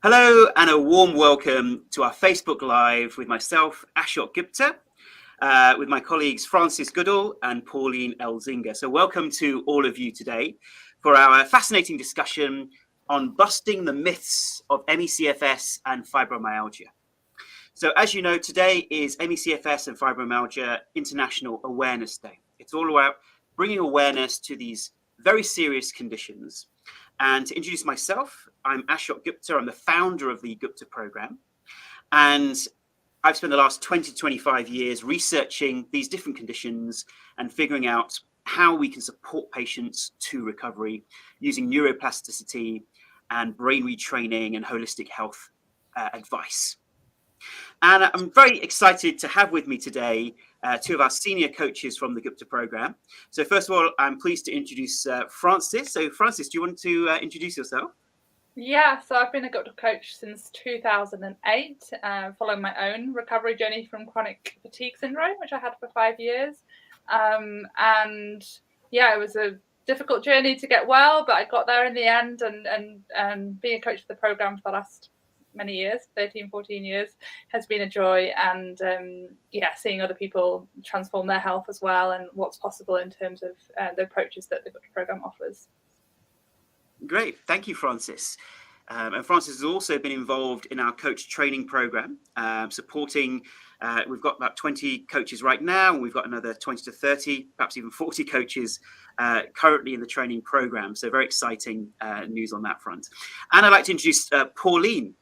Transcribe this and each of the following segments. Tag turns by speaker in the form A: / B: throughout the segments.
A: Hello and a warm welcome to our Facebook Live with myself, Ashok Gupta, with my colleagues Francis Goodall and Pauline Elzinga. So welcome to all of you today for our fascinating discussion on busting the myths of ME/CFS and fibromyalgia. So as you know, today is ME/CFS and Fibromyalgia International Awareness Day. It's all about bringing awareness to these very serious conditions. And to introduce myself, I'm Ashok Gupta. I'm the founder of the Gupta program. And I've spent the last 20 to 25 years researching these different conditions and figuring out how we can support patients to recovery using neuroplasticity and brain retraining and holistic health advice. And I'm very excited to have with me today two of our senior coaches from the Gupta program. So first of all, I'm pleased to introduce Francis. So Francis, do you want to introduce yourself?
B: Yeah, so I've been a Gupta coach since 2008, following my own recovery journey from chronic fatigue syndrome, which I had for 5 years. And yeah, it was a difficult journey to get well, but I got there in the end, and being a coach for the program for the last many years, 13, 14 years, has been a joy. And seeing other people transform their health as well and what's possible in terms of the approaches that the Gupta program offers.
A: Great. Thank you, Francis. And Francis has also been involved in our coach training program, supporting. We've got about 20 coaches right now, and we've got another 20 to 30, perhaps even 40 coaches currently in the training program. So very exciting news on that front. And I'd like to introduce Pauline,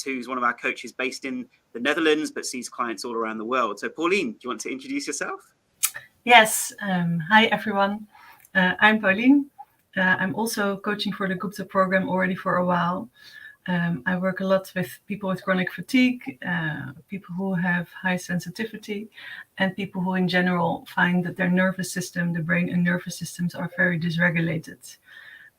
A: who's one of our coaches based in the Netherlands, but sees clients all around the world. So Pauline, do you want to introduce yourself?
C: Yes. Hi, everyone. I'm Pauline. I'm also coaching for the Gupta program already for a while. I work a lot with people with chronic fatigue, people who have high sensitivity, and people who in general find that their nervous system, the brain and nervous systems, are very dysregulated.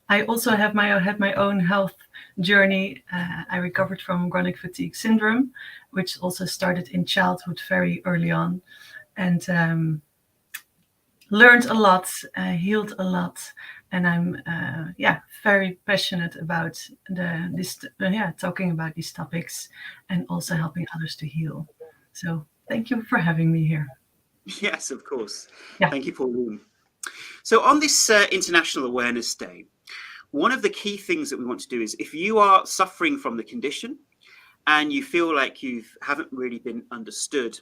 C: I also had my own health journey. I recovered from chronic fatigue syndrome, which also started in childhood very early on, and learned a lot, healed a lot. And I'm very passionate about talking about these topics and also helping others to heal. So thank you for having me here.
A: Yes, of course.
C: Yeah.
A: Thank you, Pauline. So on this International Awareness Day, one of the key things that we want to do is if you are suffering from the condition and you feel like you haven't really been understood,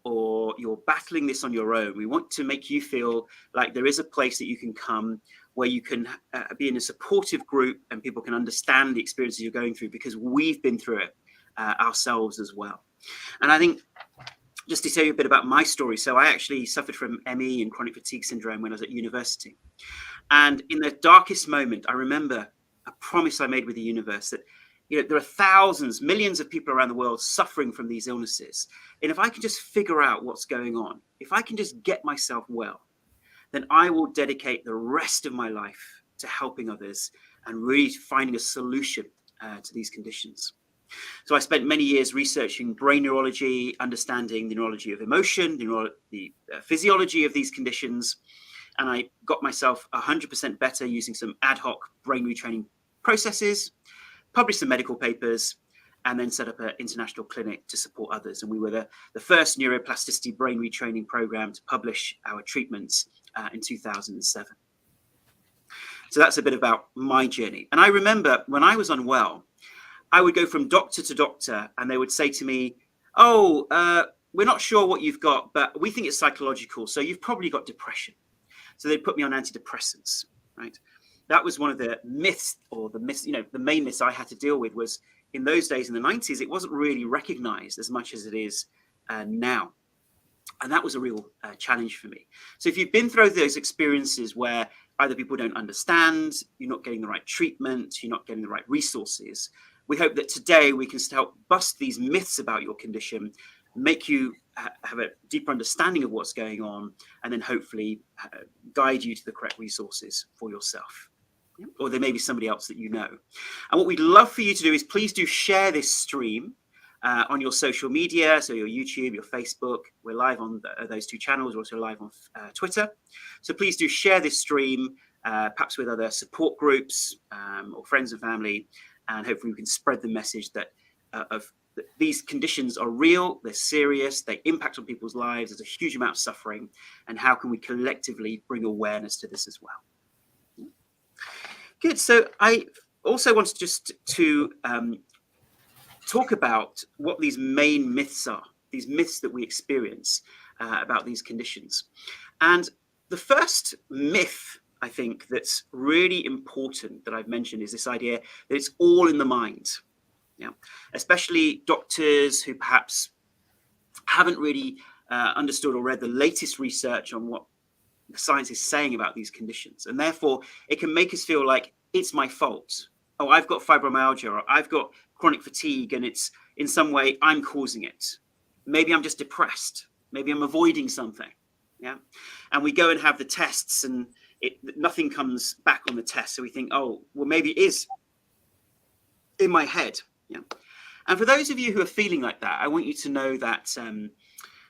A: or you're battling this on your own, we want to make you feel like there is a place that you can come where you can be in a supportive group and people can understand the experiences you're going through, because we've been through it ourselves as well. And I think just to tell you a bit about my story, so I actually suffered from ME and chronic fatigue syndrome when I was at university. And in the darkest moment, I remember a promise I made with the universe that there are thousands, millions of people around the world suffering from these illnesses. And if I can just figure out what's going on, if I can just get myself well, then I will dedicate the rest of my life to helping others and really finding a solution to these conditions. So I spent many years researching brain neurology, understanding the neurology of emotion, the physiology of these conditions. And I got myself 100% better using some ad hoc brain retraining processes, published some medical papers, and then set up an international clinic to support others. And we were the first neuroplasticity brain retraining program to publish our treatments in 2007. So that's a bit about my journey. And I remember when I was unwell, I would go from doctor to doctor, and they would say to me, we're not sure what you've got, but we think it's psychological, so you've probably got depression. So they'd put me on antidepressants, right? That was one of the myths, the main myths I had to deal with was in those days in the 90s, it wasn't really recognized as much as it is now. And that was a real challenge for me. So if you've been through those experiences where either people don't understand, you're not getting the right treatment, you're not getting the right resources, we hope that today we can help bust these myths about your condition, make you have a deeper understanding of what's going on, and then hopefully guide you to the correct resources for yourself. Or there may be somebody else that you know. And what we'd love for you to do is please do share this stream on your social media, so your YouTube, your Facebook. We're live on those two channels. We're also live on Twitter. So please do share this stream, perhaps with other support groups or friends and family, and hopefully we can spread the message that these conditions are real, they're serious, they impact on people's lives, there's a huge amount of suffering, and how can we collectively bring awareness to this as well. Good. So I also wanted just to talk about what these main myths are, these myths that we experience about these conditions. And the first myth, I think, that's really important that I've mentioned is this idea that it's all in the mind. Yeah, especially doctors who perhaps haven't really understood or read the latest research on what the science is saying about these conditions. And therefore, it can make us feel like it's my fault. Oh, I've got fibromyalgia, or I've got chronic fatigue, and it's in some way I'm causing it. Maybe I'm just depressed. Maybe I'm avoiding something. Yeah. And we go and have the tests and nothing comes back on the test. So we think, oh, well, maybe it is in my head. Yeah. And for those of you who are feeling like that, I want you to know that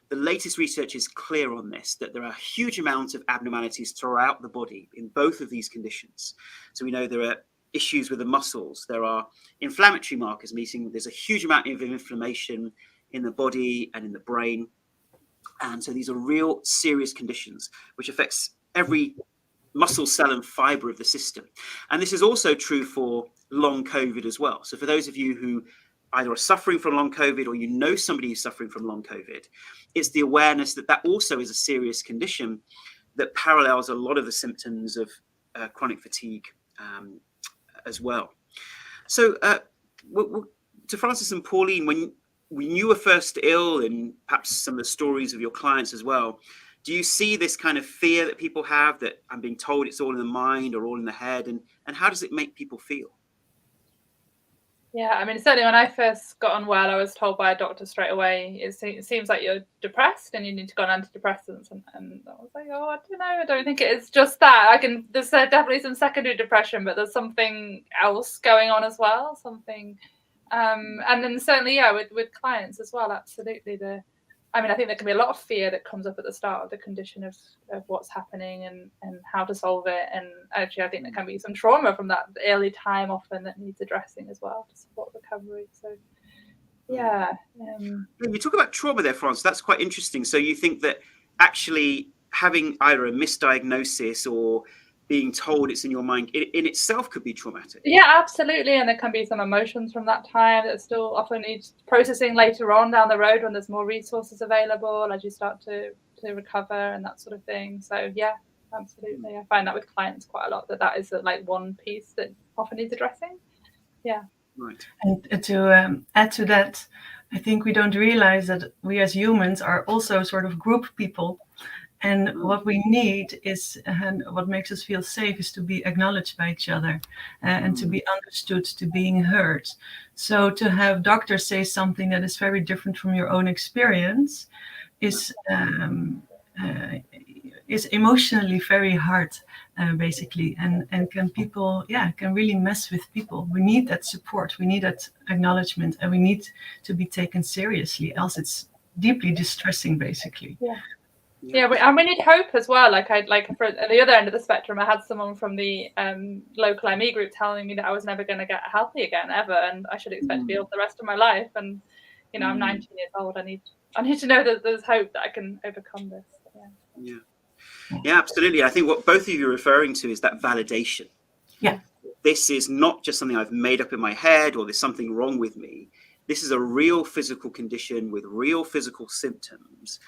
A: the latest research is clear on this, that there are huge amounts of abnormalities throughout the body in both of these conditions. So we know there are issues with the muscles, there are inflammatory markers, meaning there's a huge amount of inflammation in the body and in the brain. And so these are real serious conditions which affects every muscle cell and fiber of the system. And this is also true for long COVID as well. So for those of you who either are suffering from long COVID or you know somebody who's suffering from long COVID, it's the awareness that that also is a serious condition that parallels a lot of the symptoms of chronic fatigue as well. So to Francis and Pauline, when you were first ill, and perhaps some of the stories of your clients as well, do you see this kind of fear that people have that I'm being told it's all in the mind or all in the head? And how does it make people feel?
B: Yeah, I mean, certainly when I first got unwell, I was told by a doctor straight away, it seems like you're depressed and you need to go on antidepressants. And I was like, oh, I don't know. I don't think it is just that. There's definitely some secondary depression, but there's something else going on as well. Something, and then certainly, yeah, with clients as well, absolutely. I think there can be a lot of fear that comes up at the start of the condition of what's happening and how to solve it. And actually, I think there can be some trauma from that early time often that needs addressing as well to support recovery. So, yeah.
A: You talk about trauma there, Francis. That's quite interesting. So you think that actually having either a misdiagnosis or being told it's in your mind in itself could be traumatic.
B: Yeah, absolutely. And there can be some emotions from that time that still often needs processing later on down the road when there's more resources available as you start to recover and that sort of thing. So yeah, absolutely. I find that with clients quite a lot, that is like one piece that often needs addressing. Yeah.
A: Right.
C: And to add to that, I think we don't realize that we as humans are also sort of group people. And what we need is, what makes us feel safe is to be acknowledged by each other and to be understood, to being heard. So to have doctors say something that is very different from your own experience is emotionally very hard, basically. And can really mess with people. We need that support. We need that acknowledgement, and we need to be taken seriously. Else it's deeply distressing, basically.
B: Yeah. Yeah, we need hope as well. Like for at the other end of the spectrum, I had someone from the local ME group telling me that I was never going to get healthy again ever, and I should expect to be ill for the rest of my life. And I'm 19 years old. I need to know that there's hope that I can overcome this.
A: Yeah, absolutely. I think what both of you are referring to is that validation.
C: Yeah,
A: this is not just something I've made up in my head, or there's something wrong with me. This is a real physical condition with real physical symptoms.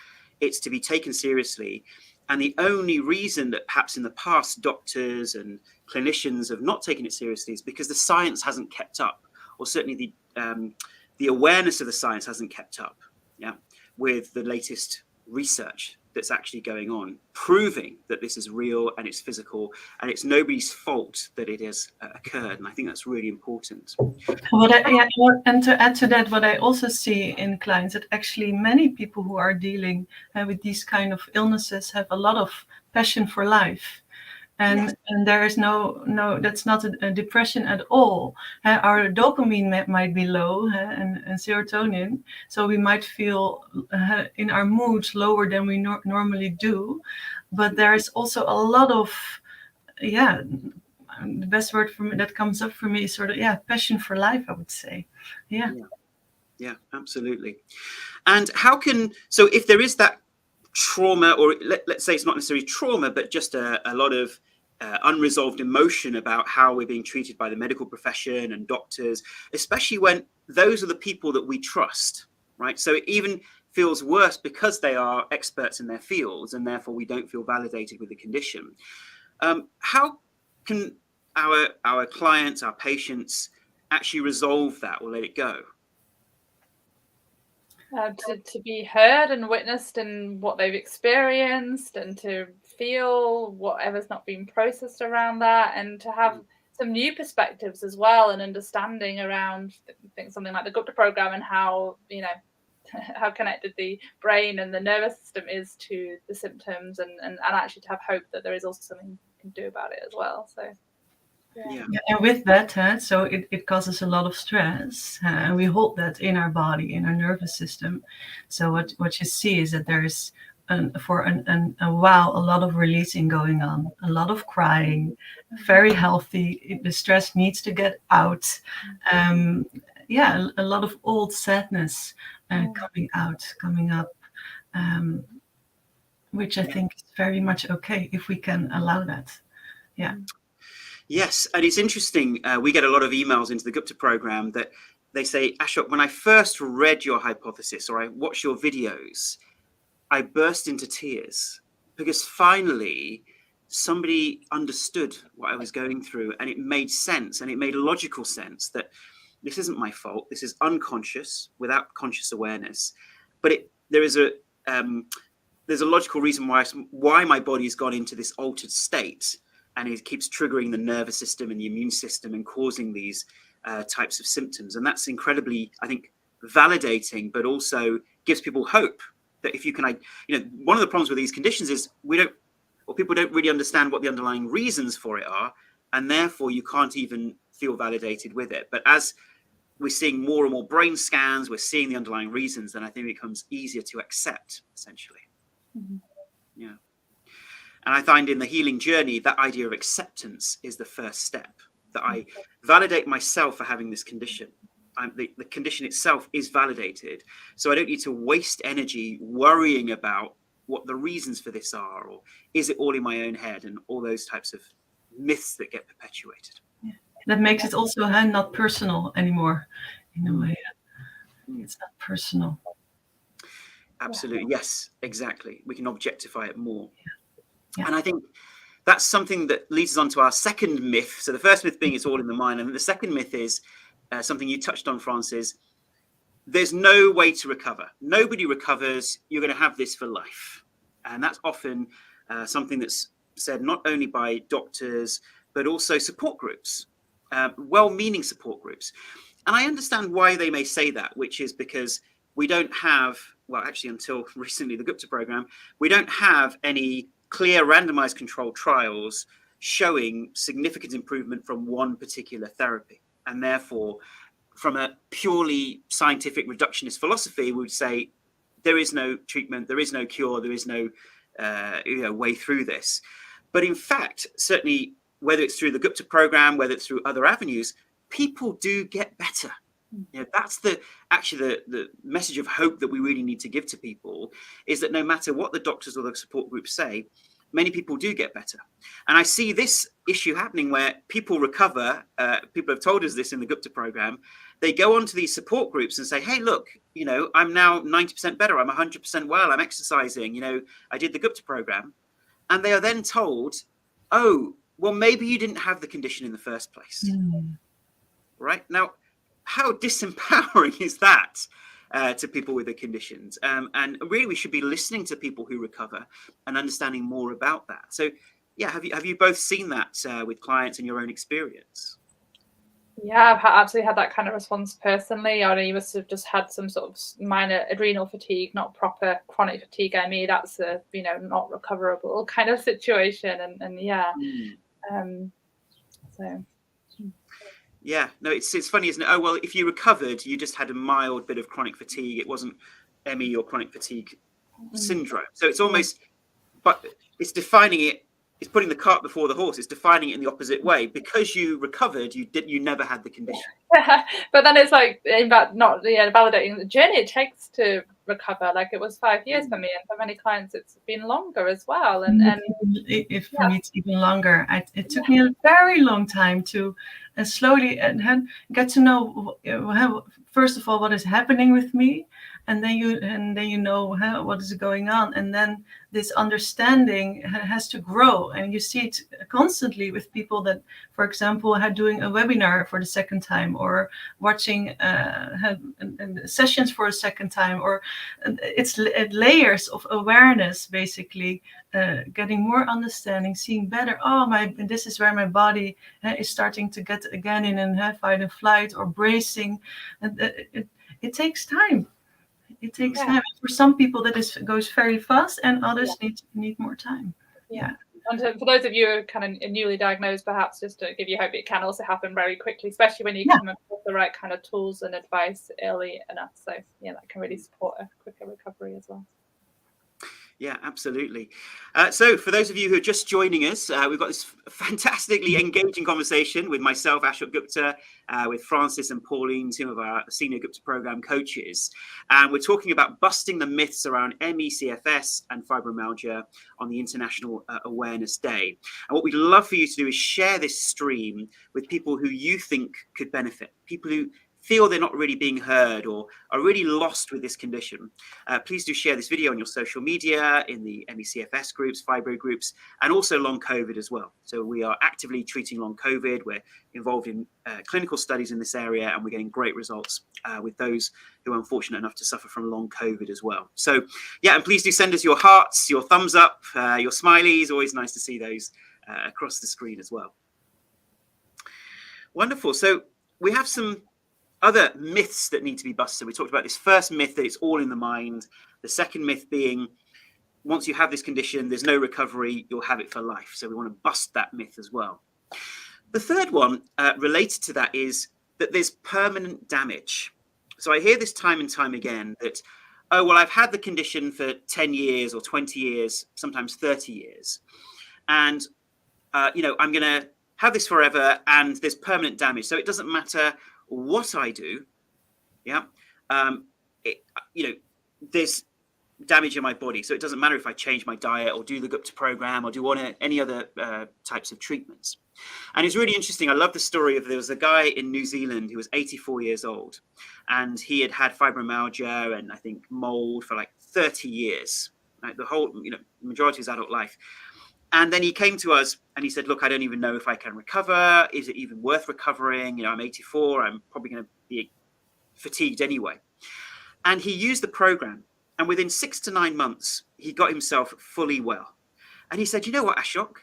A: It's to be taken seriously. And the only reason that perhaps in the past doctors and clinicians have not taken it seriously is because the science hasn't kept up, or certainly the awareness of the science hasn't kept up with the latest research that's actually going on, proving that this is real and it's physical and it's nobody's fault that it has occurred. And I think that's really important.
C: And to add to that, what I also see in clients, that actually many people who are dealing with these kind of illnesses have a lot of passion for life. And there is no, that's not a depression at all. Our dopamine might be low and serotonin, so we might feel in our moods lower than we normally do. But there is also a lot of, the best word for me that comes up for me is sort of, passion for life, I would say.
A: Yeah, absolutely. And so if there is that trauma, or let's say it's not necessarily trauma, but just a lot of unresolved emotion about how we're being treated by the medical profession and doctors, especially when those are the people that we trust, right? So it even feels worse because they are experts in their fields, and therefore we don't feel validated with the condition. How can our clients, our patients, actually resolve that or let it go?
B: To be heard and witnessed in what they've experienced, and to feel whatever's not been processed around that, and to have some new perspectives as well, and understanding around something like the Gupta program, and how, how connected the brain and the nervous system is to the symptoms, and actually to have hope that there is also something you can do about it as well. So
C: and with that, so it causes a lot of stress, and we hold that in our body, in our nervous system. So what you see is that there is for a while a lot of releasing going on, a lot of crying, very healthy. The stress needs to get out. A lot of old sadness coming up, which I think is very much okay if we can allow that.
A: Yes, and it's interesting. We get a lot of emails into the Gupta program that they say, Ashok, when I first read your hypothesis or I watched your videos, I burst into tears because finally somebody understood what I was going through, and it made sense, and it made logical sense that this isn't my fault. This is unconscious, without conscious awareness. But there's a logical reason why my body's gone into this altered state. And it keeps triggering the nervous system and the immune system and causing these types of symptoms. And that's incredibly, I think, validating, but also gives people hope that if you can, one of the problems with these conditions is people don't really understand what the underlying reasons for it are. And therefore you can't even feel validated with it. But as we're seeing more and more brain scans, we're seeing the underlying reasons, then I think it becomes easier to accept, essentially. Mm-hmm. Yeah. And I find in the healing journey, that idea of acceptance is the first step, that I validate myself for having this condition. The condition itself is validated. So I don't need to waste energy worrying about what the reasons for this are, or is it all in my own head, and all those types of myths that get perpetuated.
C: Yeah. That makes it also not personal anymore, in a way. It's not personal.
A: Absolutely. Yes, exactly. We can objectify it more.
C: Yeah.
A: And I think that's something that leads us on to our second myth. So the first myth being it's all in the mind. And the second myth is something you touched on, Francis. There's no way to recover. Nobody recovers. You're going to have this for life. And that's often something that's said not only by doctors, but also support groups, well-meaning support groups. And I understand why they may say that, which is because we don't have, well, actually until recently, the Gupta program, we don't have any clear randomized controlled trials showing significant improvement from one particular therapy. And therefore, from a purely scientific reductionist philosophy, we would say there is no treatment, there is no cure, there is no way through this. But in fact, certainly, whether it's through the Gupta program, whether it's through other avenues, people do get better. That's the message of hope that we really need to give to people, is that no matter what the doctors or the support groups say, many people do get better. And I see this issue happening where people recover. People have told us this in the Gupta program. They go onto these support groups and say, hey, look, I'm now 90% better. I'm 100% well. I'm exercising. I did the Gupta program. And they are then told, oh, well, maybe you didn't have the condition in the first place. Right? Now, how disempowering is that to people with the conditions? And really, we should be listening to people who recover and understanding more about that. So, yeah, have you both seen that with clients in your own experience?
B: Yeah, I've absolutely had that kind of response personally. I know you must have just had some sort of minor adrenal fatigue, not proper chronic fatigue. I mean, that's a not recoverable kind of situation, and yeah, so.
A: Yeah, no, it's funny, isn't it? Oh, well, if you recovered, you just had a mild bit of chronic fatigue. It wasn't ME or chronic fatigue syndrome. So it's almost, but it's defining it it's putting the cart before the horse. It's defining it in the opposite way. Because you recovered, you never had the condition.
B: But then it's like, in fact, not validating the journey it takes to recover. Like, it was 5 years for me, and for many clients it's been longer as well. And
C: if for me it's even longer. It took me a very long time to slowly get to know first of all what is happening with me, and then you know what is going on, and then this understanding has to grow, and you see it constantly with people that, for example, are doing a webinar for the second time, or watching sessions for a second time, or it's layers of awareness, basically, getting more understanding, seeing better. This is where my body is starting to get again in a fight and flight or bracing, and it takes time. It takes time. For some people that goes very fast, and others need more time.
B: And for those of you who are kind of newly diagnosed, perhaps just to give you hope, it can also happen very quickly, especially when you come up with the right kind of tools and advice early enough. So that can really support a quicker recovery as well.
A: Yeah, absolutely. So for those of you who are just joining us, we've got this fantastically engaging conversation with myself, Ashok Gupta, with Francis and Pauline, two of our senior Gupta program coaches. And we're talking about busting the myths around ME, CFS and fibromyalgia on the International Awareness Day. And what we'd love for you to do is share this stream with people who you think could benefit, people who feel they're not really being heard or are really lost with this condition. Please do share this video on your social media, in the ME/CFS groups, Fibro groups, and also long COVID as well. So we are actively treating long COVID. We're involved in clinical studies in this area, and we're getting great results with those who are unfortunate enough to suffer from long COVID as well. So and please do send us your hearts, your thumbs up, your smileys. Always nice to see those across the screen as well. Wonderful. So we have some other myths that need to be busted. We talked about this first myth, that it's all in the mind. The second myth being, once you have this condition, there's no recovery, you'll have it for life. So we want to bust that myth as well. The third one related to that is that there's permanent damage. So I hear this time and time again that, I've had the condition for 10 years or 20 years, sometimes 30 years. And, I'm going to have this forever, and there's permanent damage. So it doesn't matter what I do, there's damage in my body. So it doesn't matter if I change my diet or do the Gupta program or do any other types of treatments. And it's really interesting. I love the story of, there was a guy in New Zealand who was 84 years old, and he had fibromyalgia and I think mold for like 30 years, like the whole, majority of his adult life. And then he came to us and he said, look, I don't even know if I can recover. Is it even worth recovering? I'm 84. I'm probably going to be fatigued anyway. And he used the program. And within 6 to 9 months, he got himself fully well. And he said, you know what, Ashok?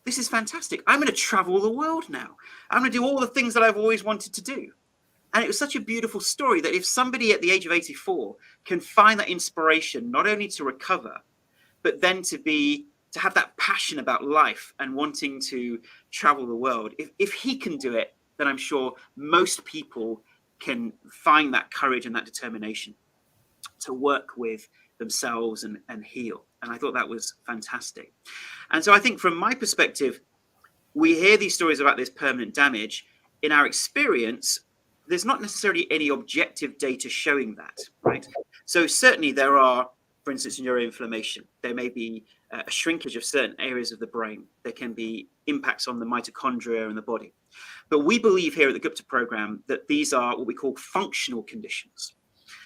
A: This is fantastic. I'm going to travel the world now. I'm going to do all the things that I've always wanted to do. And it was such a beautiful story that if somebody at the age of 84 can find that inspiration, not only to recover, but then to have that passion about life and wanting to travel the world. If he can do it, then I'm sure most people can find that courage and that determination to work with themselves and heal. And I thought that was fantastic. And so I think from my perspective, we hear these stories about this permanent damage. In our experience, there's not necessarily any objective data showing that, right? So certainly there are, for instance, neuroinflammation. There may be a shrinkage of certain areas of the brain. There can be impacts on the mitochondria in the body. But we believe here at the Gupta program that these are what we call functional conditions,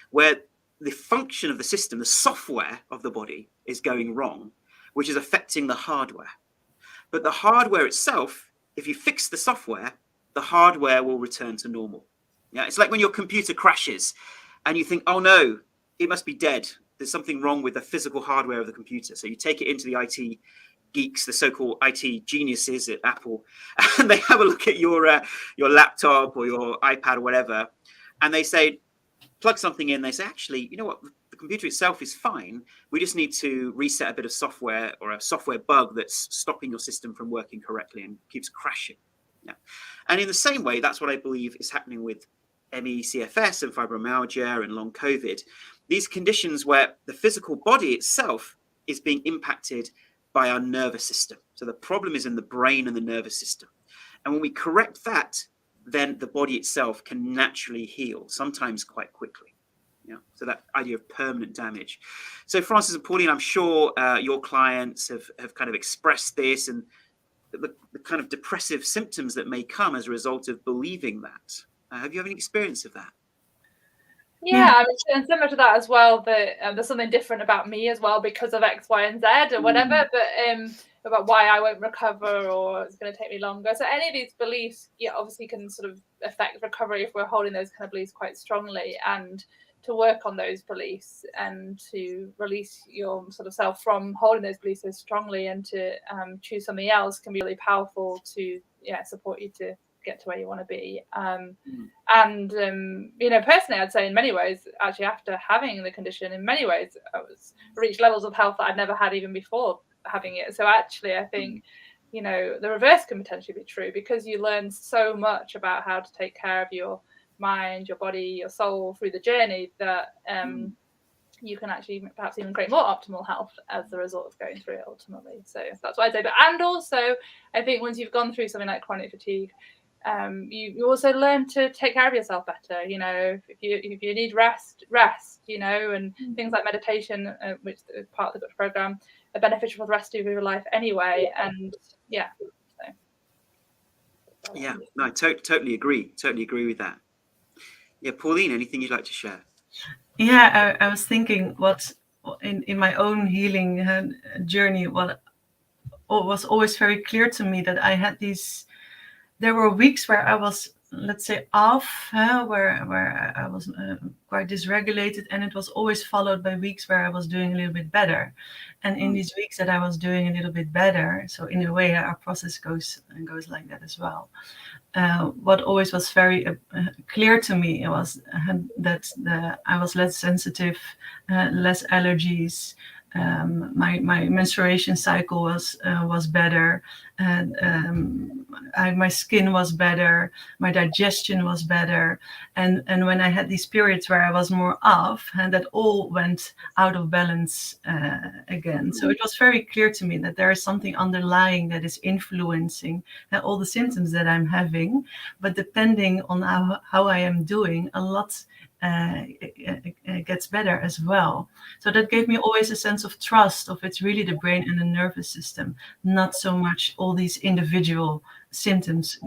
A: where the function of the system, the software of the body, is going wrong, which is affecting the hardware. But the hardware itself, if you fix the software, the hardware will return to normal. It's like when your computer crashes and you think, oh no, it must be dead. There's something wrong with the physical hardware of the computer. So you take it into the IT geeks, the so-called IT geniuses at Apple, and they have a look at your laptop or your iPad or whatever, and they say, plug something in. They say, actually, you know what? The computer itself is fine. We just need to reset a bit of software or a software bug that's stopping your system from working correctly and keeps crashing. And in the same way, that's what I believe is happening with ME, CFS and fibromyalgia and long COVID. These conditions where the physical body itself is being impacted by our nervous system. So the problem is in the brain and the nervous system. And when we correct that, then the body itself can naturally heal, sometimes quite quickly. Yeah. So that idea of permanent damage. So Francis and Pauline, I'm sure your clients have kind of expressed this and the kind of depressive symptoms that may come as a result of believing that. Have you had any experience of that?
B: Yeah, I mean, and similar to that as well, that there's something different about me as well because of X, Y, and Z or whatever, but about why I won't recover or it's going to take me longer. So any of these beliefs, obviously can sort of affect recovery if we're holding those kind of beliefs quite strongly, and to work on those beliefs and to release your sort of self from holding those beliefs so strongly and to choose something else can be really powerful to support you to get to where you want to be. And personally, I'd say in many ways, actually, after having the condition, in many ways, I reached levels of health that I'd never had even before having it. So actually, I think, the reverse can potentially be true because you learn so much about how to take care of your mind, your body, your soul through the journey that you can actually perhaps even create more optimal health as a result of going through it ultimately. So that's what I'd say. And also, I think once you've gone through something like chronic fatigue, you also learn to take care of yourself better. If you need rest, and things like meditation, which is part of the program, are beneficial for the rest of your life anyway. And
A: I totally agree with that. Yeah, Pauline, anything you'd like to share?
C: Yeah, I was thinking what in my own healing journey, what was always very clear to me that I had there were weeks where I was, let's say, off, where I was quite dysregulated, and it was always followed by weeks where I was doing a little bit better. And in these weeks that I was doing a little bit better, so in a way our process goes like that as well. What always was very clear to me was that I was less sensitive, less allergies. My menstruation cycle was better, and my skin was better, my digestion was better, and when I had these periods where I was more off, and that all went out of balance again. So it was very clear to me that there is something underlying that is influencing all the symptoms that I'm having, but depending on how I am doing, a lot gets better as well. So that gave me always a sense of trust of it's really the brain and the nervous system, not so much all these individual symptoms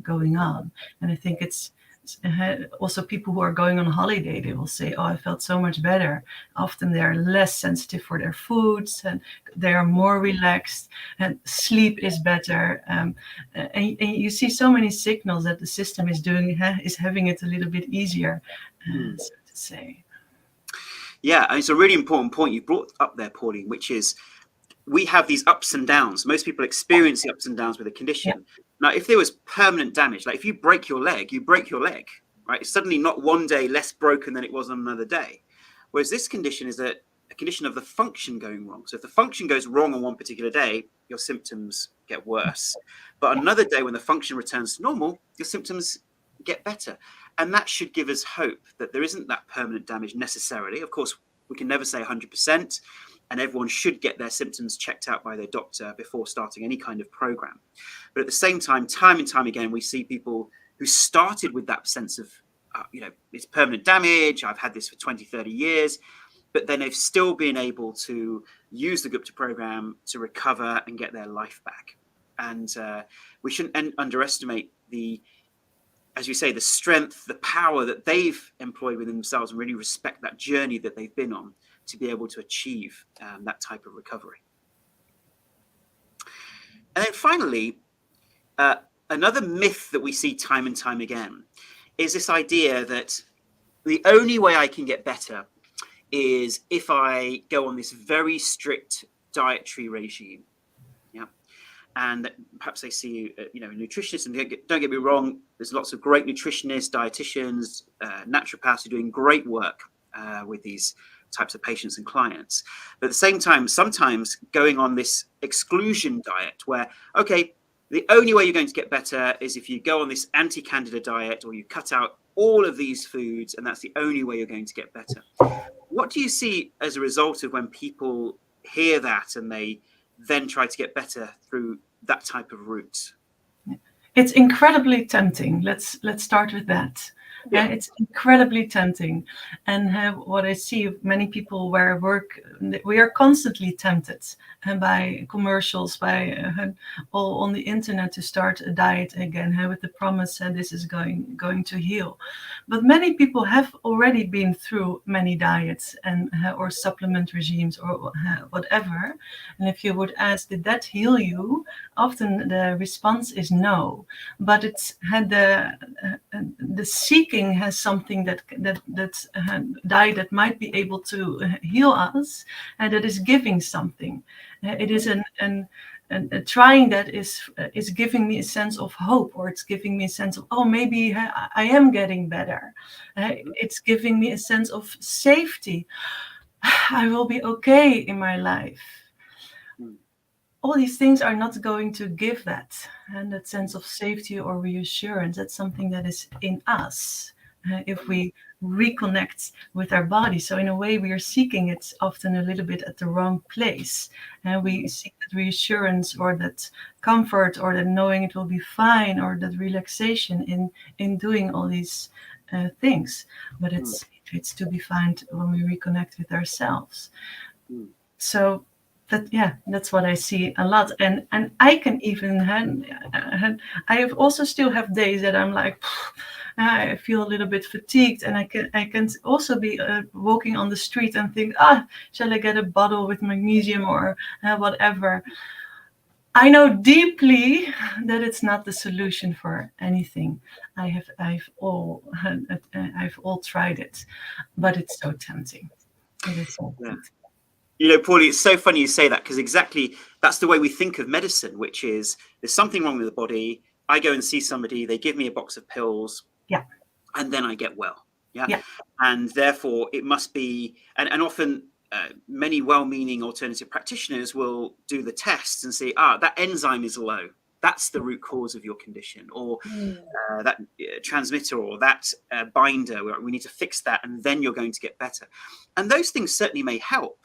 C: going on. And I think it's also people who are going on holiday, they will say, oh, I felt so much better. Often they are less sensitive for their foods and they are more relaxed and sleep is better. And you see so many signals that the system is having it a little bit easier, so to say.
A: Yeah, and it's a really important point you brought up there, Pauline, which is we have these ups and downs. Most people experience the ups and downs with a condition. Yeah. Now, if there was permanent damage, like if you break your leg, right? It's suddenly not one day less broken than it was on another day. Whereas this condition is a condition of the function going wrong. So if the function goes wrong on one particular day, your symptoms get worse. But another day when the function returns to normal, your symptoms get better. And that should give us hope that there isn't that permanent damage necessarily. Of course, we can never say 100%, and everyone should get their symptoms checked out by their doctor before starting any kind of program. But at the same time and time again, we see people who started with that sense of, it's permanent damage, I've had this for 20, 30 years, but then they've still been able to use the Gupta program to recover and get their life back. And we shouldn't underestimate as you say, the strength, the power that they've employed within themselves, and really respect that journey that they've been on to be able to achieve that type of recovery. And then finally, another myth that we see time and time again is this idea that the only way I can get better is if I go on this very strict dietary regime. And perhaps they see, a nutritionist, and don't get me wrong, there's lots of great nutritionists, dietitians, naturopaths who are doing great work with these types of patients and clients. But at the same time, sometimes going on this exclusion diet where, okay, the only way you're going to get better is if you go on this anti-candida diet or you cut out all of these foods, and that's the only way you're going to get better. What do you see as a result of when people hear that and they then try to get better through that type of route?
C: It's incredibly tempting. Let's start with that.
A: Yeah.
C: It's incredibly tempting, and what I see of many people where I work, we are constantly tempted by commercials, by all on the internet to start a diet again with the promise that this is going to heal. But many people have already been through many diets and or supplement regimes or whatever. And if you would ask, did that heal you? Often the response is no. But it's had the seeking has something that diet that might be able to heal us, and that is giving something. It is a trying that is giving me a sense of hope, or it's giving me a sense of, oh, maybe I am getting better. It's giving me a sense of safety. I will be okay in my life. All these things are not going to give that, and that sense of safety or reassurance. That's something that is in us if we reconnect with our body. So in a way, we are seeking it often a little bit at the wrong place, and we seek that reassurance or that comfort or that knowing it will be fine or that relaxation in doing all these things. But it's to be found when we reconnect with ourselves. So that's what I see a lot, and I can even I have also still have days that I'm like, I feel a little bit fatigued, and I can also be walking on the street and think, shall I get a bottle with magnesium or whatever. I know deeply that it's not the solution for anything. I've all tried it, but it's so tempting. It is so tempting.
A: You know, Paulie, it's so funny you say that, because exactly that's the way we think of medicine, which is there's something wrong with the body. I go and see somebody, they give me a box of pills, and then I get well. Yeah. And therefore it must be, and often many well-meaning alternative practitioners will do the tests and say, that enzyme is low. That's the root cause of your condition, or that transmitter, or that binder. We need to fix that, and then you're going to get better. And those things certainly may help,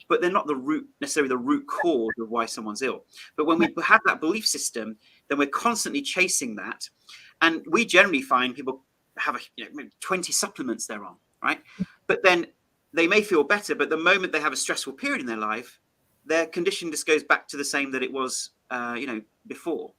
A: but they're not necessarily the root cause of why someone's ill. But when we have that belief system, then we're constantly chasing that. And we generally find people have 20 supplements they're on, right? But then they may feel better, but the moment they have a stressful period in their life, their condition just goes back to the same that it was, before.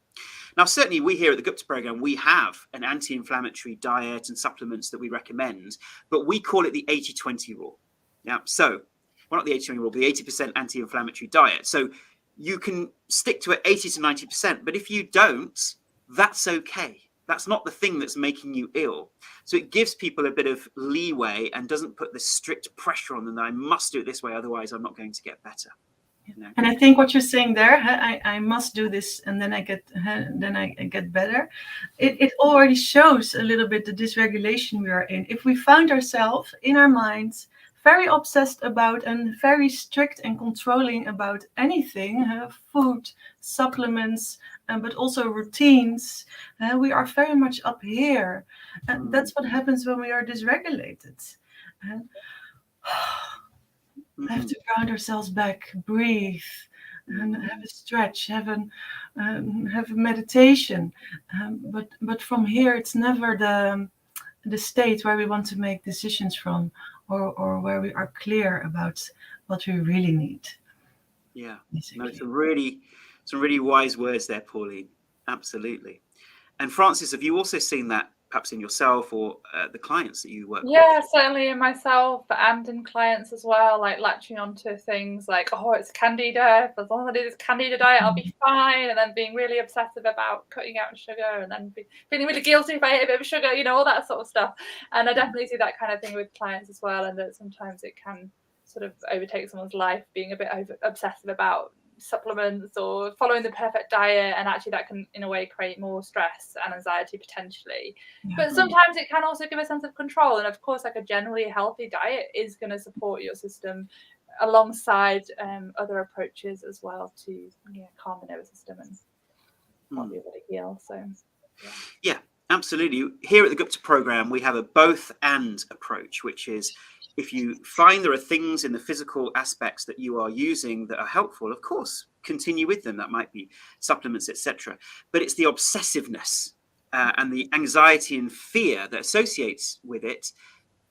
A: Now, certainly we here at the Gupta program, we have an anti-inflammatory diet and supplements that we recommend, but we call it the 80-20 rule. Yeah. So, well, not the 80-20 rule, but the 80% anti-inflammatory diet. So you can stick to it 80 to 90%, but if you don't, that's okay. That's not the thing that's making you ill. So it gives people a bit of leeway and doesn't put this strict pressure on them that I must do it this way, otherwise I'm not going to get better. You know?
C: And I think what you're saying there, I must do this and then I get better. It already shows a little bit the dysregulation we are in. If we found ourselves in our minds very obsessed about and very strict and controlling about anything, food, supplements, but also routines, we are very much up here. That's what happens when we are dysregulated. We have to ground ourselves back, breathe, and have a stretch, have a meditation. But from here, it's never the state where we want to make decisions from, or where we are clear about what we really need.
A: Yeah, no, some really wise words there, Pauline. Absolutely. And Frances, have you also seen that perhaps in yourself or the clients that you work with?
B: Yeah, certainly in myself and in clients as well, like latching onto things like, it's candida. As long as I do this candida diet, I'll be fine. And then being really obsessive about cutting out sugar, and then feeling really guilty if I eat a bit of sugar, all that sort of stuff. And I definitely see that kind of thing with clients as well. And that sometimes it can sort of overtake someone's life, being a bit obsessive about supplements or following the perfect diet, and actually that can in a way create more stress and anxiety potentially. But sometimes it can also give a sense of control, and of course like a generally healthy diet is going to support your system alongside other approaches as well to calm the nervous system and help you able to heal. So yeah,
A: absolutely. Here at the Gupta program we have a both and approach, which is if you find there are things in the physical aspects that you are using that are helpful, of course, continue with them. That might be supplements, etc. But it's the obsessiveness and the anxiety and fear that associates with it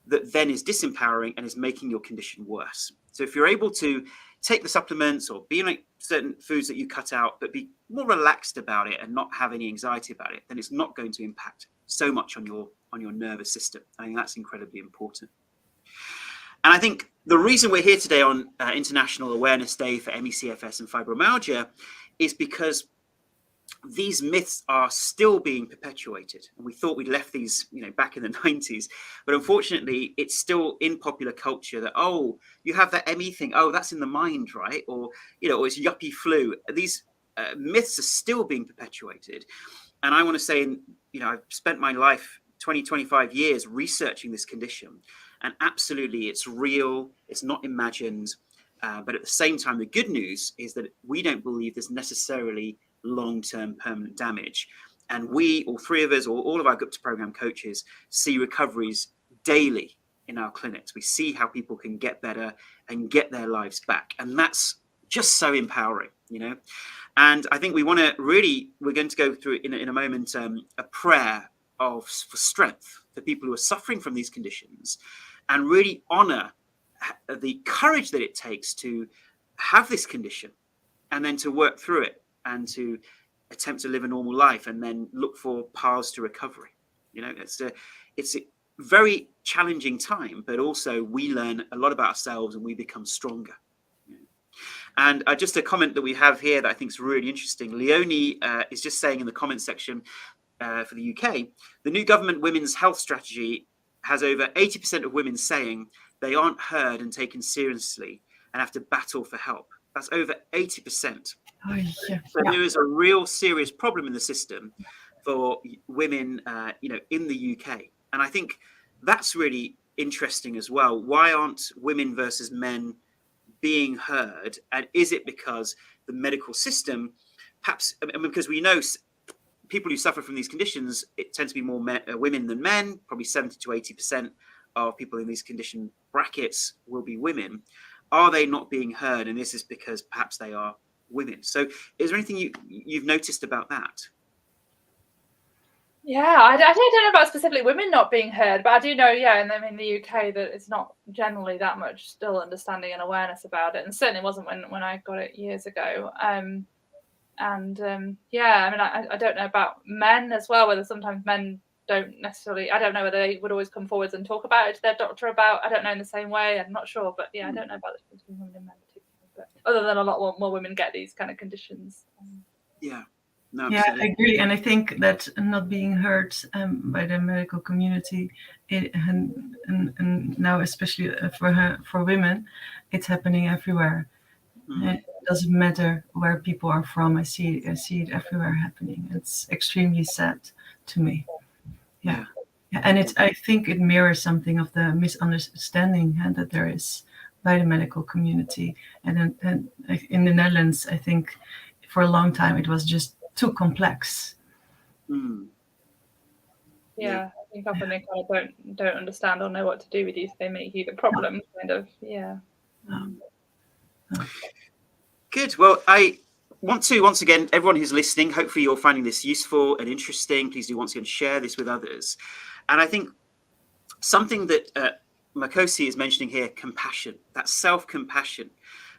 A: that then is disempowering and is making your condition worse. So if you're able to take the supplements or be like certain foods that you cut out, but be more relaxed about it and not have any anxiety about it, then it's not going to impact so much on your nervous system. I think that's incredibly important. And I think the reason we're here today on International Awareness Day for ME/CFS and fibromyalgia is because these myths are still being perpetuated. And we thought we'd left these, back in the 90s, but unfortunately it's still in popular culture that, oh, you have that ME thing. Oh, that's in the mind, right? Or, or it's yuppie flu. These myths are still being perpetuated. And I want to say, I've spent my life 20, 25 years researching this condition, and absolutely it's real. It's not imagined. But at the same time, the good news is that we don't believe there's necessarily long-term permanent damage. And we, all three of us, or all of our Gupta program coaches, see recoveries daily in our clinics. We see how people can get better and get their lives back. And that's just so empowering, And I think we're going to go through in a moment, a prayer for strength for people who are suffering from these conditions, and really honor the courage that it takes to have this condition and then to work through it and to attempt to live a normal life and then look for paths to recovery. It's a very challenging time, but also we learn a lot about ourselves and we become stronger. And just a comment that we have here that I think is really interesting. Leonie is just saying in the comment section for the UK, the new government women's health strategy has over 80% of women saying they aren't heard and taken seriously and have to battle for help. That's over 80%.
C: Oh, yeah.
A: So there is a real serious problem in the system for women, in the UK. And I think that's really interesting as well. Why aren't women versus men being heard? And is it because the medical system, perhaps, because we know people who suffer from these conditions, it tends to be more women than men, probably 70 to 80% of people in these condition brackets will be women. Are they not being heard? And this is because perhaps they are women. So is there anything you've noticed about that?
B: Yeah, I don't know about specifically women not being heard, but I do know, and in the UK that it's not generally that much still understanding and awareness about it, and certainly wasn't when I got it years ago. I don't know about men as well, whether sometimes men don't necessarily, I don't know whether they would always come forwards and talk about it to their doctor about, I don't know in the same way, I'm not sure, but I don't know about the difference between women and men particularly, but other than a lot more women get these kind of conditions.
A: No,
C: I agree, and I think that not being heard by the medical community, and now especially for women, it's happening everywhere. It doesn't matter where people are from. I see it everywhere happening. It's extremely sad to me. Yeah. And I think it mirrors something of the misunderstanding that there is by the medical community. And in the Netherlands, I think for a long time it was just too complex.
B: I think often they kind of don't understand or know what to do with you, so they make you the problem, kind of.
A: Good. Well, I want to, once again, everyone who's listening, hopefully you're finding this useful and interesting. Please do once again share this with others. And I think something that Makosi is mentioning here, compassion, that self-compassion,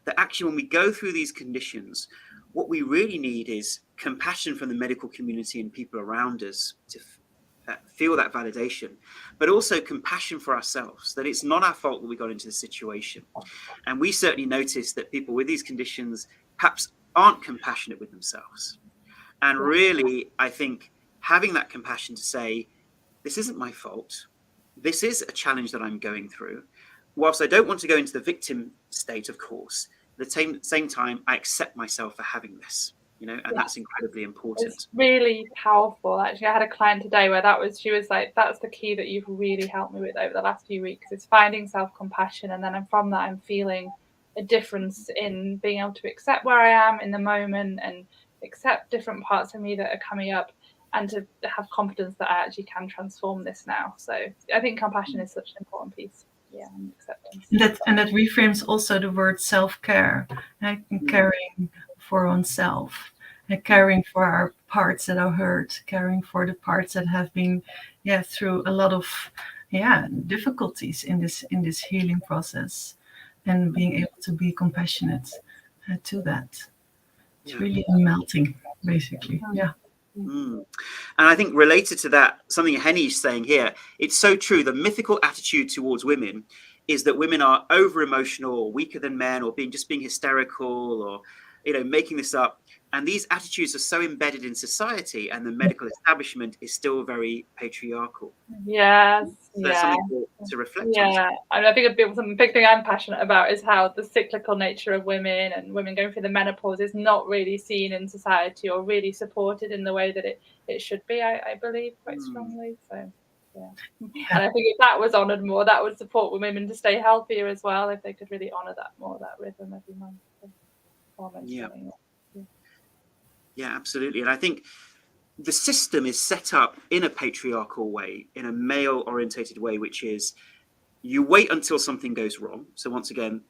A: that actually when we go through these conditions, what we really need is compassion from the medical community and people around us to feel that validation, but also compassion for ourselves, that it's not our fault that we got into the situation. And we certainly notice that people with these conditions perhaps aren't compassionate with themselves. And really, I think having that compassion to say, this isn't my fault. This is a challenge that I'm going through. Whilst I don't want to go into the victim state, of course, at the same time, I accept myself for having this. And that's incredibly important.
B: It's really powerful. Actually, I had a client today where she was like, that's the key that you've really helped me with over the last few weeks. It's finding self-compassion. And then from that, I'm feeling a difference in being able to accept where I am in the moment and accept different parts of me that are coming up and to have confidence that I actually can transform this now. So I think compassion is such an important piece. and acceptance.
C: And that reframes also the word self-care, and caring for oneself, and caring for our parts that are hurt, caring for the parts that have been through a lot of difficulties in this healing process, and being able to be compassionate to that. It's really melting, basically. Yeah.
A: And I think related to that, something Henny's saying here, it's so true. The mythical attitude towards women is that women are over emotional or weaker than men, or being hysterical, or making this up. And these attitudes are so embedded in society, and the medical establishment is still very patriarchal.
B: Yes.
A: So that's something to reflect on.
B: Yeah, I think a big thing I'm passionate about is how the cyclical nature of women and women going through the menopause is not really seen in society or really supported in the way that it should be, I believe quite strongly. So, and I think if that was honoured more, that would support women to stay healthier as well, if they could really honour that more, that rhythm every month.
A: Yeah, absolutely. And I think the system is set up in a patriarchal way, in a male-orientated way, which is you wait until something goes wrong. So once again,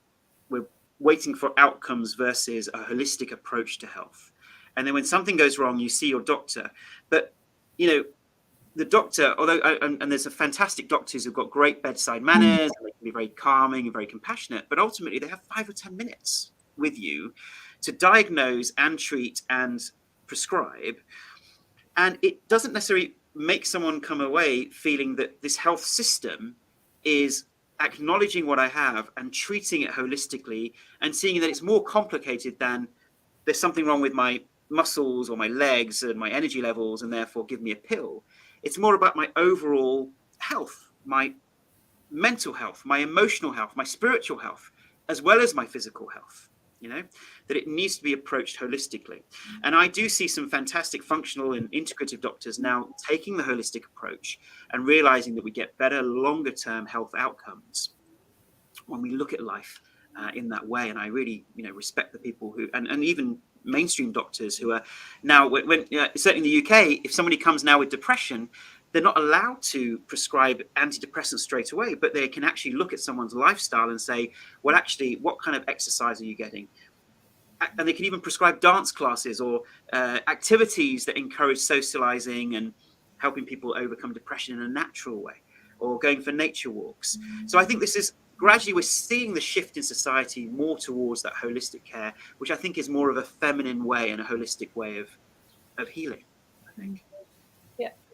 A: we're waiting for outcomes versus a holistic approach to health. And then when something goes wrong, you see your doctor. But, the doctor, although, and there's a fantastic doctors who've got great bedside manners, and they can be very calming and very compassionate, but ultimately they have 5 or 10 minutes with you to diagnose and treat and prescribe. And it doesn't necessarily make someone come away feeling that this health system is acknowledging what I have and treating it holistically, and seeing that it's more complicated than there's something wrong with my muscles or my legs and my energy levels, and therefore give me a pill. It's more about my overall health, my mental health, my emotional health, my spiritual health, as well as my physical health. That it needs to be approached holistically. And I do see some fantastic functional and integrative doctors now taking the holistic approach and realizing that we get better longer term health outcomes when we look at life in that way. And I really respect the people who, and even mainstream doctors who are now, when certainly in the UK, if somebody comes now with depression, they're not allowed to prescribe antidepressants straight away, but they can actually look at someone's lifestyle and say, well, actually, what kind of exercise are you getting? And they can even prescribe dance classes or activities that encourage socializing and helping people overcome depression in a natural way, or going for nature walks. So I think this is gradually, we're seeing the shift in society more towards that holistic care, which I think is more of a feminine way and a holistic way of healing, I think.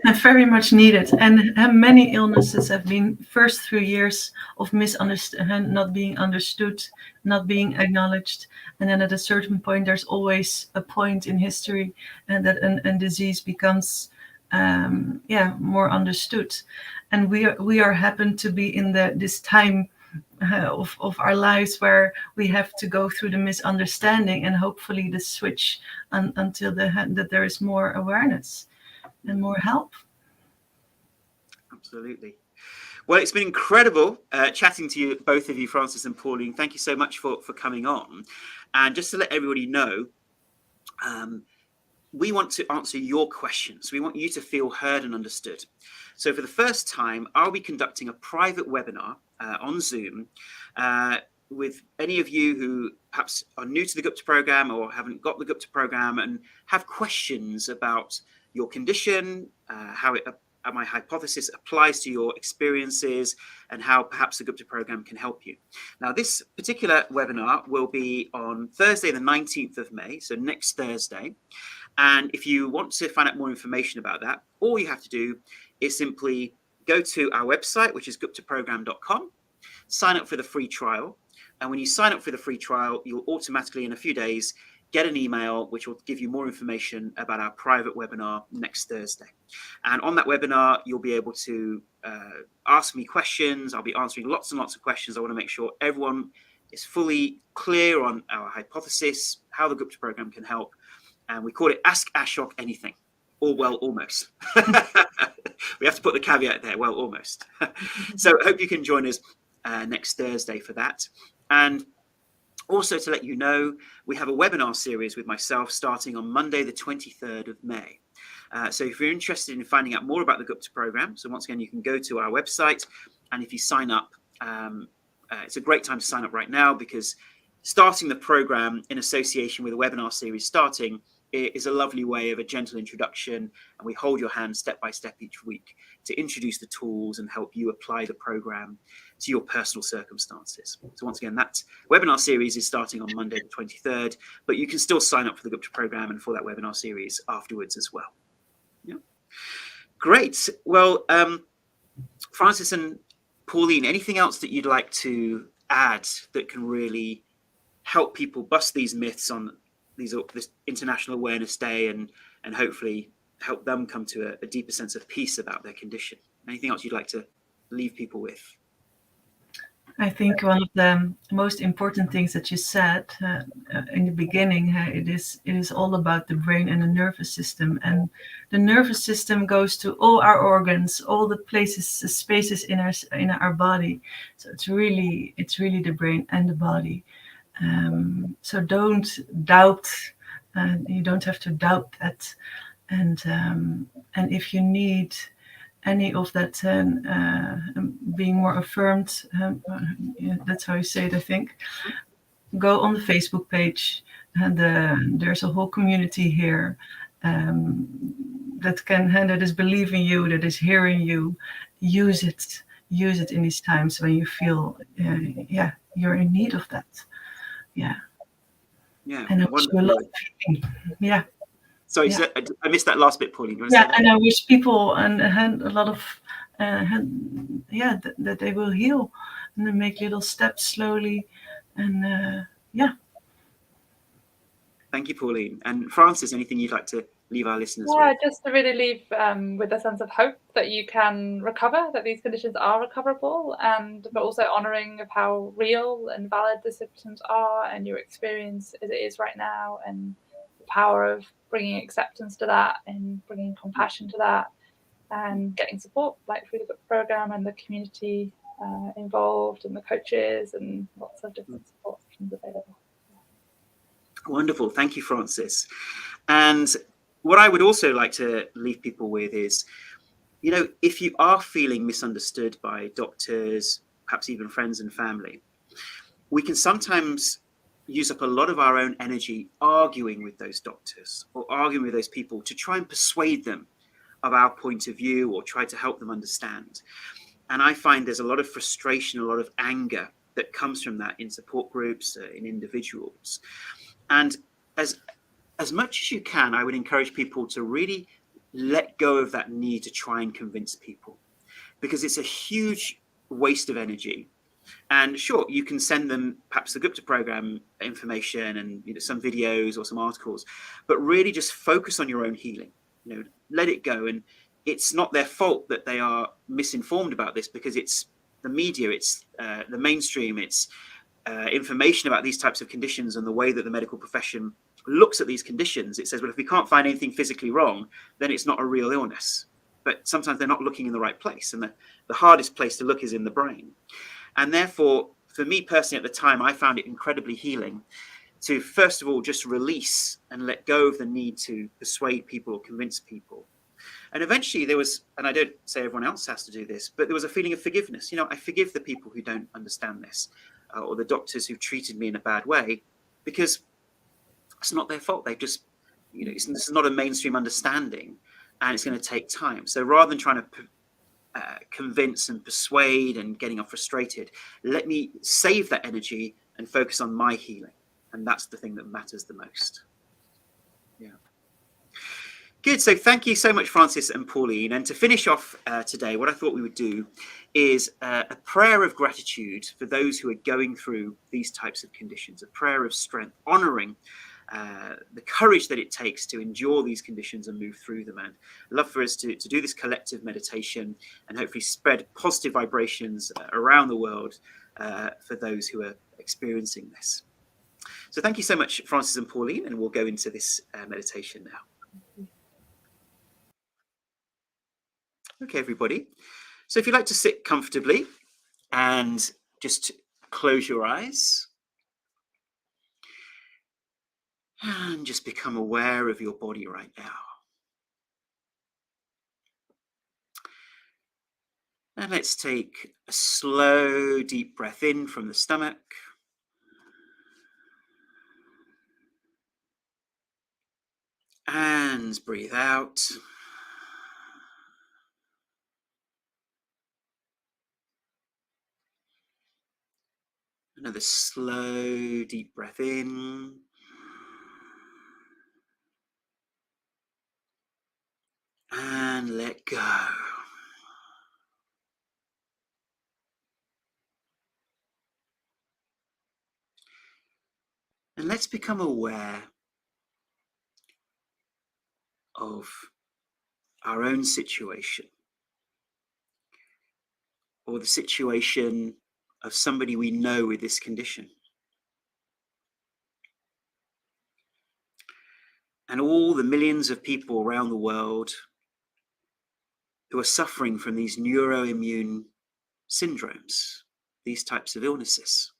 C: And very much needed. And many illnesses have been first through years of misunderstanding, not being understood, not being acknowledged. And then at a certain point, there's always a point in history and that a disease becomes more understood. And we are happen to be in this time of our lives where we have to go through the misunderstanding and hopefully the switch until that there is more awareness and more help.
A: Absolutely. Well, it's been incredible chatting to you, both of you, Frances and Pauline. Thank you so much for coming on. And just to let everybody know, we want to answer your questions. We want you to feel heard and understood. So for the first time, I'll be conducting a private webinar on Zoom with any of you who perhaps are new to the Gupta program or haven't got the Gupta program and have questions about your condition, how my hypothesis applies to your experiences, and how perhaps the Gupta program can help you. Now, this particular webinar will be on Thursday, the 19th of May, so next Thursday. And if you want to find out more information about that, all you have to do is simply go to our website, which is guptaprogram.com, sign up for the free trial. And when you sign up for the free trial, you'll automatically, in a few days, get an email which will give you more information about our private webinar next Thursday. And on that webinar, you'll be able to ask me questions. I'll be answering lots and lots of questions. I want to make sure everyone is fully clear on our hypothesis, how the Gupta program can help. And we call it Ask Ashok Anything, or well, almost. We have to put the caveat there, well, almost. So I hope you can join us next Thursday for that. And also to let you know, we have a webinar series with myself starting on Monday, the 23rd of May. So if you're interested in finding out more about the Gupta program, so once again, you can go to our website, and if you sign up It's a great time to sign up right now, because starting the program in association with a webinar series starting is a lovely way of a gentle introduction, and we hold your hand step by step each week to introduce the tools and help you apply the program to your personal circumstances. So once again, that webinar series is starting on Monday the 23rd, but you can still sign up for the Gupta program and for that webinar series afterwards as well. Yeah. Great. Well, Francis and Pauline, anything else that you'd like to add that can really help people bust these myths on this International Awareness Day, and hopefully help them come to a deeper sense of peace about their condition? Anything else you'd like to leave people with?
C: I think one of the most important things that you said in the beginning, it is all about the brain and the nervous system, and the nervous system goes to all our organs, all the places, the spaces in our body. So it's really the brain and the body. So don't doubt, you don't have to doubt that, and if you need any of that being more affirmed, that's how you say it, I think, go on the Facebook page, and there's a whole community here that is believing you, that is hearing you. Use it in these times when you feel you're in need of that. Yeah. And I wish you a lot of healing. Yeah.
A: Sorry, so I missed that last bit, Pauline.
C: And I wish people and a lot of that they will heal, and then make little steps slowly, and
A: Thank you, Pauline. And Francis, anything you'd like to leave our listeners with?
B: Yeah, just to really leave with a sense of hope that you can recover, that these conditions are recoverable, but also honouring of how real and valid the symptoms are and your experience as it is right now, and the power of bringing acceptance to that and bringing compassion to that, and getting support like through the book program and the community involved and the coaches and lots of different support options available.
A: Wonderful. Thank you, Francis. And what I would also like to leave people with is, if you are feeling misunderstood by doctors, perhaps even friends and family, we can sometimes use up a lot of our own energy arguing with those doctors or arguing with those people to try and persuade them of our point of view or try to help them understand. And I find there's a lot of frustration, a lot of anger that comes from that in support groups, in individuals. And as much as you can, I would encourage people to really let go of that need to try and convince people, because it's a huge waste of energy. And sure, you can send them perhaps the Gupta program information and some videos or some articles, but really just focus on your own healing. Let it go. And it's not their fault that they are misinformed about this, because it's the media, it's the mainstream, it's information about these types of conditions and the way that the medical profession looks at these conditions. It says, well, if we can't find anything physically wrong, then it's not a real illness. But sometimes they're not looking in the right place. And the hardest place to look is in the brain. And therefore, for me personally at the time, I found it incredibly healing to, first of all, just release and let go of the need to persuade people or convince people. And eventually there was, and I don't say everyone else has to do this, but there was a feeling of forgiveness. I forgive the people who don't understand this, or the doctors who treated me in a bad way, because it's not their fault. They just, this is not a mainstream understanding, and it's going to take time. So rather than trying to convince and persuade and getting frustrated, let me save that energy and focus on my healing. And that's the thing that matters the most. Yeah. Good. So thank you so much, Francis and Pauline. And to finish off today, what I thought we would do is a prayer of gratitude for those who are going through these types of conditions, a prayer of strength, honouring the courage that it takes to endure these conditions and move through them. And I'd love for us to do this collective meditation and hopefully spread positive vibrations around the world for those who are experiencing this. So thank you so much, Francis and Pauline, and we'll go into this meditation now. Okay, everybody. So if you'd like to sit comfortably and just close your eyes and just become aware of your body right now. And let's take a slow, deep breath in from the stomach. And breathe out. Another slow, deep breath in. And let go. And let's become aware of our own situation, or the situation of somebody we know with this condition. And all the millions of people around the world who are suffering from these neuroimmune syndromes, these types of illnesses.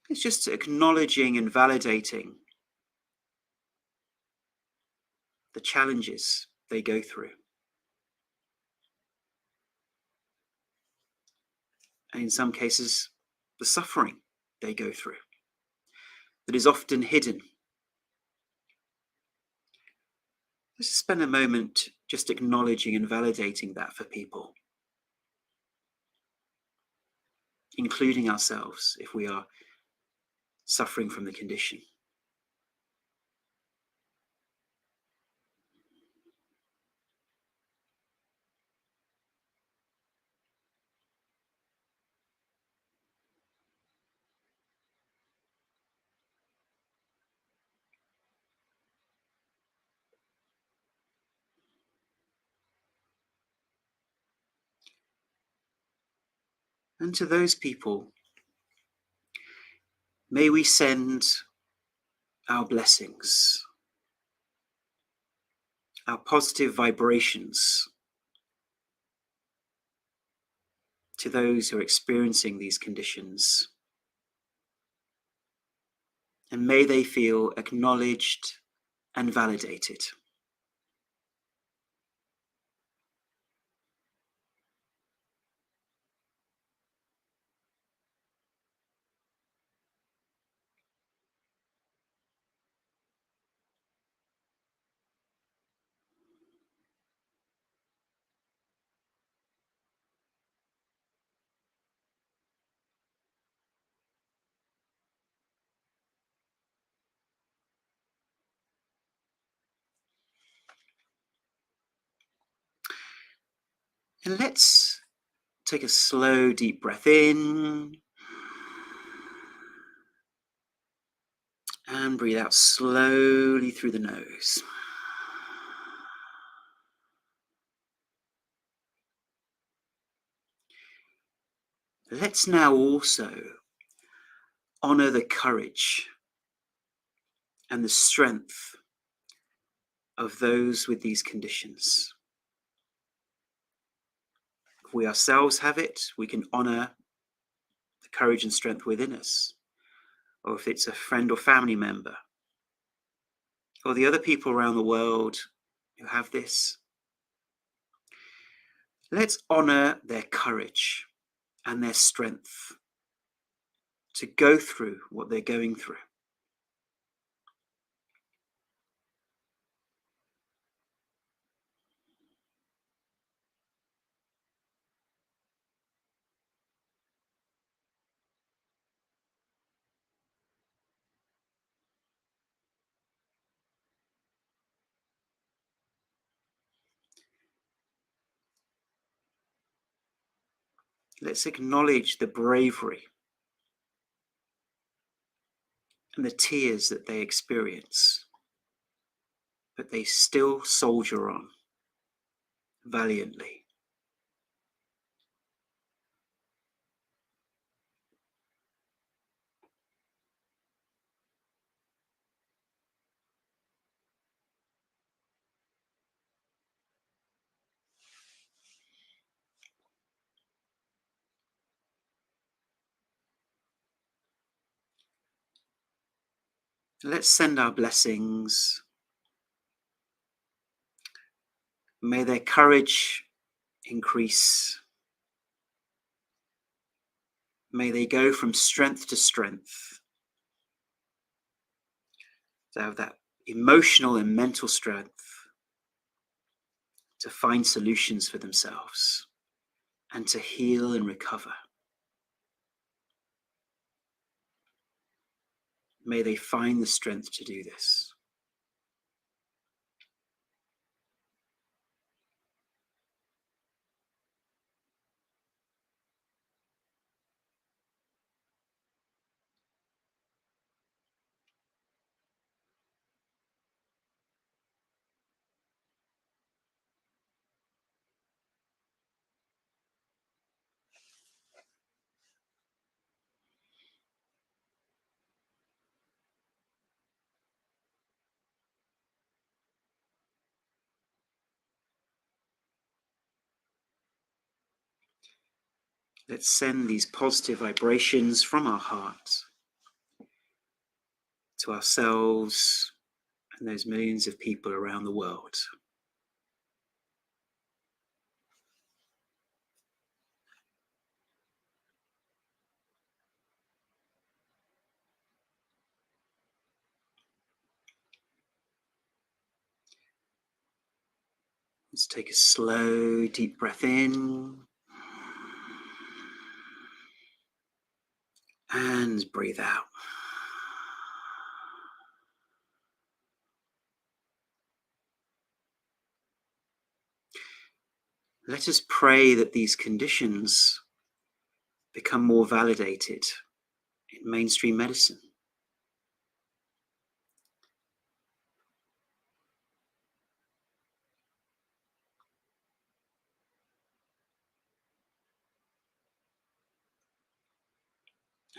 A: It's just acknowledging and validating the challenges they go through. And in some cases, the suffering they go through that is often hidden. Let's spend a moment just acknowledging and validating that for people, including ourselves if we are suffering from the condition. And to those people, may we send our blessings, our positive vibrations to those who are experiencing these conditions. And may they feel acknowledged and validated. And let's take a slow, deep breath in. And breathe out slowly through the nose. Let's now also honor the courage and the strength of those with these conditions. If we ourselves have it, we can honor the courage and strength within us. Or if it's a friend or family member, or the other people around the world who have this, let's honor their courage and their strength to go through what they're going through. Let's acknowledge the bravery and the tears that they experience, but they still soldier on valiantly. Let's send our blessings May their courage increase. May they go from strength to strength, to have that emotional and mental strength to find solutions for themselves and to heal and recover. May they find the strength to do this. Let's send these positive vibrations from our heart to ourselves and those millions of people around the world. Let's take a slow, deep breath in. And breathe out. Let us pray that these conditions become more validated in mainstream medicine.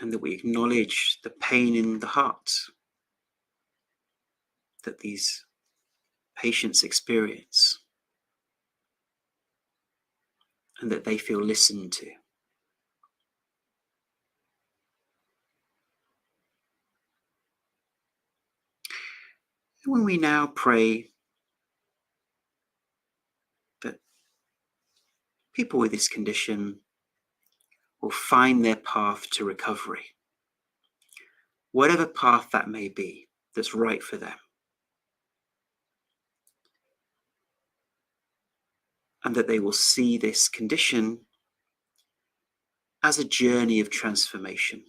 A: And that we acknowledge the pain in the heart that these patients experience, and that they feel listened to. And when we now pray that people with this condition will find their path to recovery, whatever path that may be that's right for them, and that they will see this condition as a journey of transformation.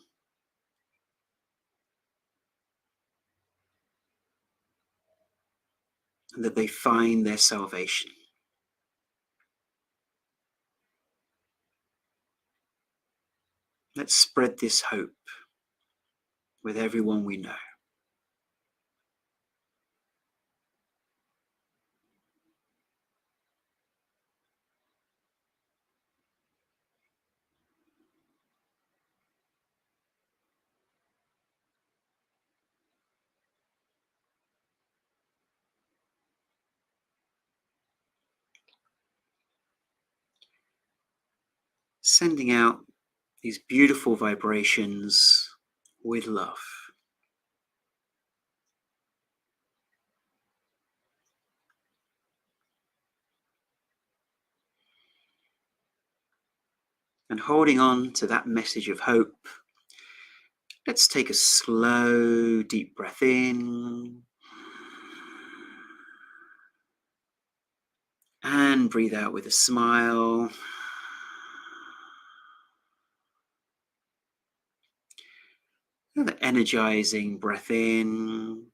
A: And that they find their salvation. Let's spread this hope with everyone we know. Sending out these beautiful vibrations with love. And holding on to that message of hope, let's take a slow, deep breath in. And breathe out with a smile. Another energizing breath in.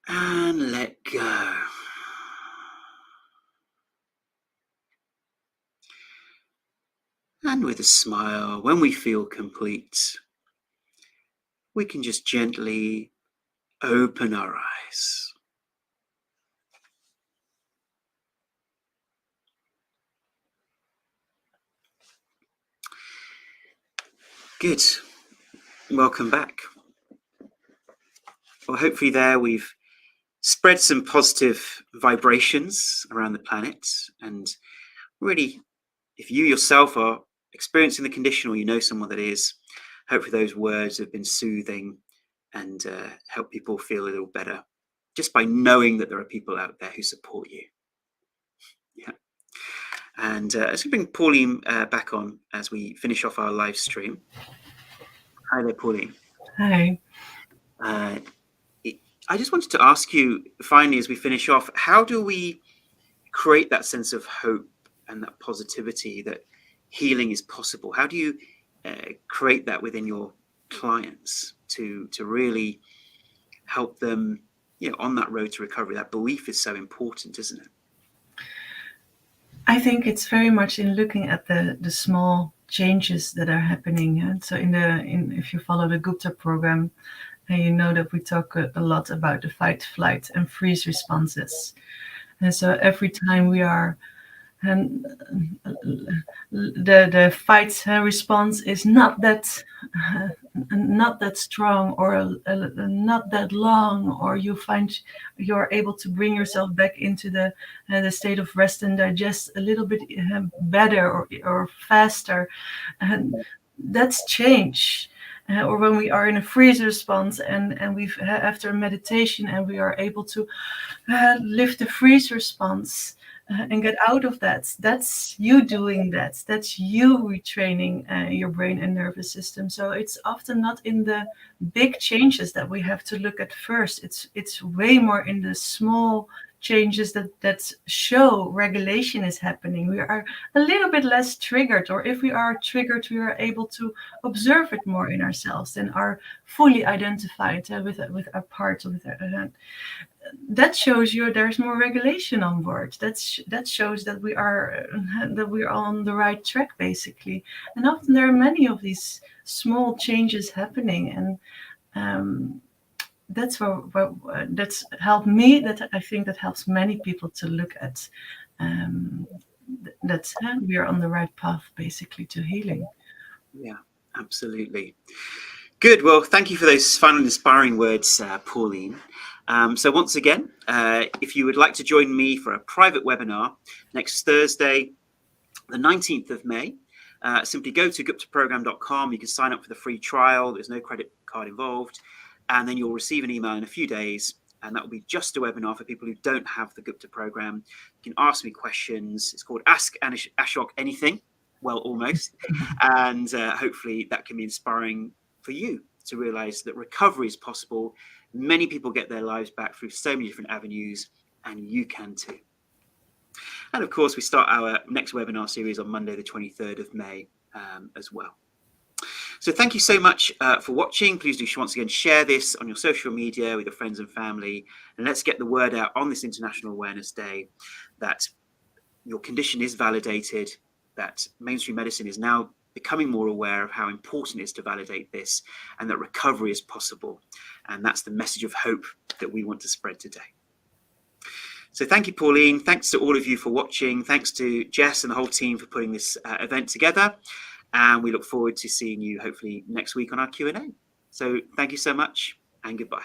A: And let go. And with a smile, when we feel complete, we can just gently open our eyes. Good. Welcome back. Well, hopefully there we've spread some positive vibrations around the planet. And really, if you yourself are experiencing the condition or you know someone that is, hopefully those words have been soothing and help people feel a little better just by knowing that there are people out there who support you. Yeah. And let's bring Pauline back on as we finish off our live stream. Hi there, Pauline.
C: Hi.
A: I just wanted to ask you, finally, as we finish off, how do we create that sense of hope and that positivity that healing is possible? How do you create that within your clients to really help them, on that road to recovery? That belief is so important, isn't it?
C: I think it's very much in looking at the small changes that are happening. And so if you follow the Gupta program, you know that we talk a lot about the fight, flight, and freeze responses. And so every time we are, and the fight response is not that strong or not that long, or you find you're able to bring yourself back into the state of rest and digest a little bit better or faster. And that's change. Or when we are in a freeze response and we've after meditation and we are able to lift the freeze response and get out of that. That's you doing that. That's you retraining your brain and nervous system. So it's often not in the big changes that we have to look at first. It's way more in the small changes that show regulation is happening. We are a little bit less triggered, or if we are triggered, we are able to observe it more in ourselves and are fully identified with our parts of it. That shows you there's more regulation on board. That shows that we are on the right track, basically. And often there are many of these small changes happening, and that's that's helped me. That I think that helps many people to look at that we are on the right path, basically, to healing.
A: Yeah, absolutely. Good. Well, thank you for those final inspiring words, Pauline. So once again, if you would like to join me for a private webinar next Thursday, the 19th of May, simply go to guptaprogram.com. You can sign up for the free trial. There's no credit card involved. And then you'll receive an email in a few days. And that will be just a webinar for people who don't have the Gupta program. You can ask me questions. It's called Ask Ashok Anything. Well, almost. And hopefully that can be inspiring for you to realize that recovery is possible. Many people get their lives back through so many different avenues, and you can too. And of course, we start our next webinar series on Monday, the 23rd of May as well. So thank you so much for watching. Please do once again share this on your social media with your friends and family, and let's get the word out on this International Awareness Day that your condition is validated, that mainstream medicine is now becoming more aware of how important it is to validate this, and that recovery is possible. And that's the message of hope that we want to spread today. So thank you, Pauline. Thanks to all of you for watching. Thanks to Jess and the whole team for putting this event together. And we look forward to seeing you hopefully next week on our Q&A. So thank you so much, and goodbye.